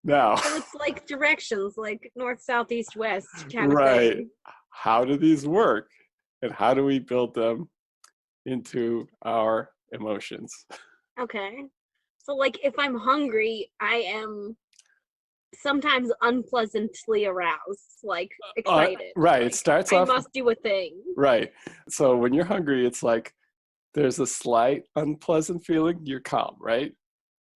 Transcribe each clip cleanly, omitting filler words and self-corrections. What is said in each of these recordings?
Now, So it's like directions, like north, south, east, west kind of right, thing. how do these work? And how do we build them into our emotions? Okay. So like if I'm hungry, I am sometimes unpleasantly aroused, like excited. Right, it Like starts I off, must do a thing. right. So when you're hungry, it's like there's a slight unpleasant feeling, you're calm, right?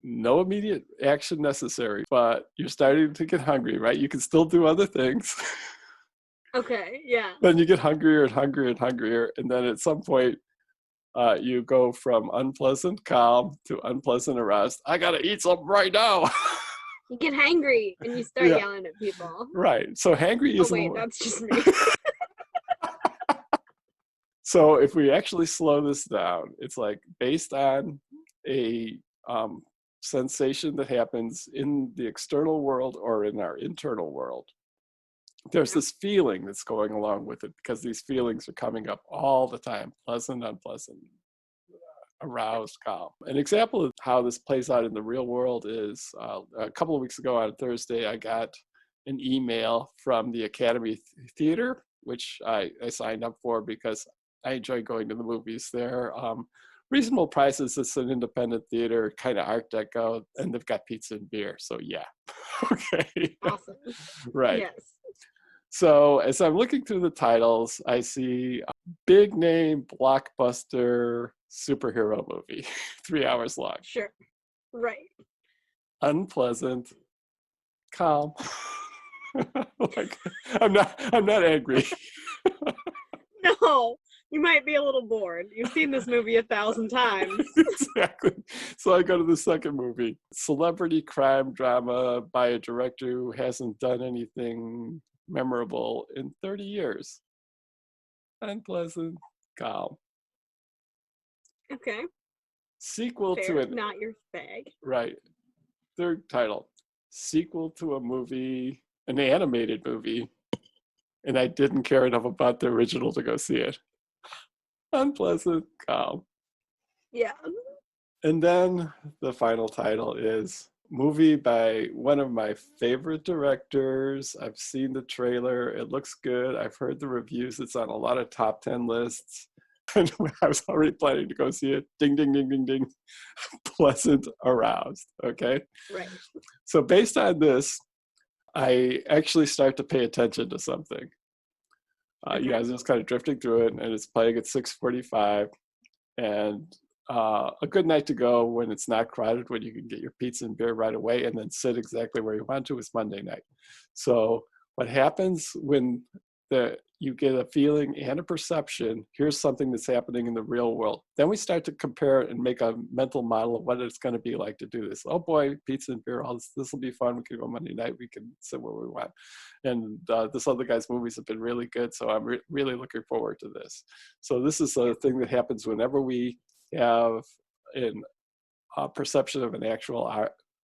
No immediate action necessary, but you're starting to get hungry, right? You can still do other things. Okay, yeah. Then you get hungrier and hungrier and hungrier. And then at some point, you go from unpleasant calm to unpleasant aroused. I got to eat something right now. You get hangry and you start Yeah, yelling at people. right. So hangry Oh is wait, that's just me. so if we actually slow this down, it's like based on a sensation that happens in the external world or in our internal world. There's Okay. this feeling that's going along with it because these feelings are coming up all the time, pleasant, unpleasant, aroused, calm. An example of how this plays out in the real world is a couple of weeks ago on Thursday, I got an email from the Academy Theater, which I signed up for because I enjoy going to the movies there. Reasonable prices. It's an independent theater, kind of Art Deco, and they've got pizza and beer. So yeah, okay, Awesome. right. Yes. So as I'm looking through the titles, I see a big name blockbuster superhero movie, 3 hours long, Sure. Right. unpleasant, calm. Like I'm not angry. No, you might be a little bored. You've seen this movie 1,000 times. Exactly. So I go to the second movie, celebrity crime drama by a director who hasn't done anything memorable in 30 years. Unpleasant, calm. Okay. Sequel to Fair. an Not your bag. right. Third title, sequel to a movie, an animated movie, and I didn't care enough about the original to go see it. Unpleasant, calm. Yeah. And then the final title is movie by one of my favorite directors. I've seen the trailer. It looks good. I've heard the reviews. It's on a lot of top 10 lists. And I was already planning to go see it. Ding, ding, ding, ding, ding. Pleasant, aroused. Okay. Right. So based on this, I actually start to pay attention to something. You Okay. guys are just kind of drifting through it, and it's playing at 6:45, and a good night to go when it's not crowded, when you can get your pizza and beer right away, and then sit exactly where you want to is Monday night. So what happens when you get a feeling and a perception, here's something that's happening in the real world. Then we start to compare and make a mental model of what it's going to be like to do this. Oh boy, pizza and beer, this will be fun. We can go Monday night. We can sit where we want. And this other guy's movies have been really good. So I'm really looking forward to this. So this is a thing that happens whenever we have a perception of an actual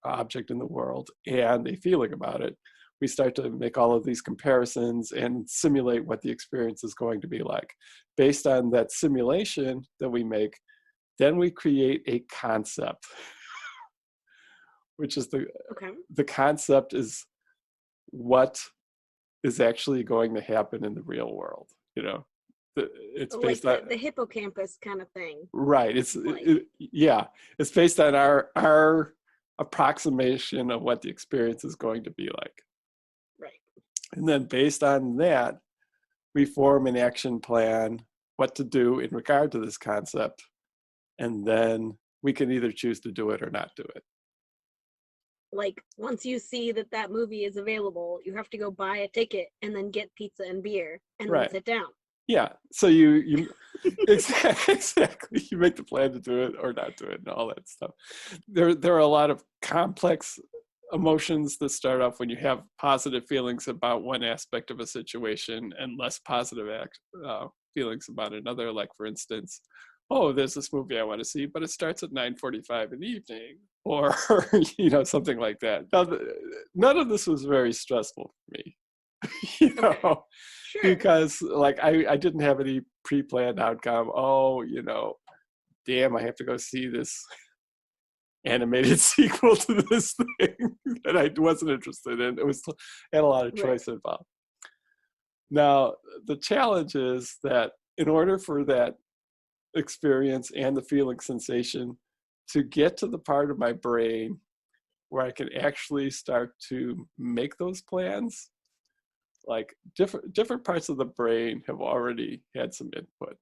object in the world and a feeling about it. We start to make all of these comparisons and simulate what the experience is going to be like. Based on that simulation that we make, then we create a concept, which is Okay. the concept is what is actually going to happen in the real world. You know, it's Like based on the hippocampus kind of thing. right. Like, Yeah, it's based on our approximation of what the experience is going to be like. right. And then based on that, we form an action plan, what to do in regard to this concept. And then we can either choose to do it or not do it. Like once you see that that movie is available, you have to go buy a ticket and then get pizza and beer and then Right. sit down. Yeah. So you exactly, you make the plan to do it or not do it and all that stuff. There are a lot of complex emotions that start off when you have positive feelings about one aspect of a situation and less positive feelings about another. Like for instance, oh, there's this movie I want to see, but it starts at 9:45 in the evening, or something like that. Now, none of this was very stressful for me, Okay. Sure. because like I didn't have any pre-planned outcome. Oh, damn, I have to go see this animated sequel to this thing that I wasn't interested in. It was had a lot of Right. choice involved. Now, the challenge is that in order for that experience and the feeling sensation to get to the part of my brain where I can actually start to make those plans, like different parts of the brain have already had some input.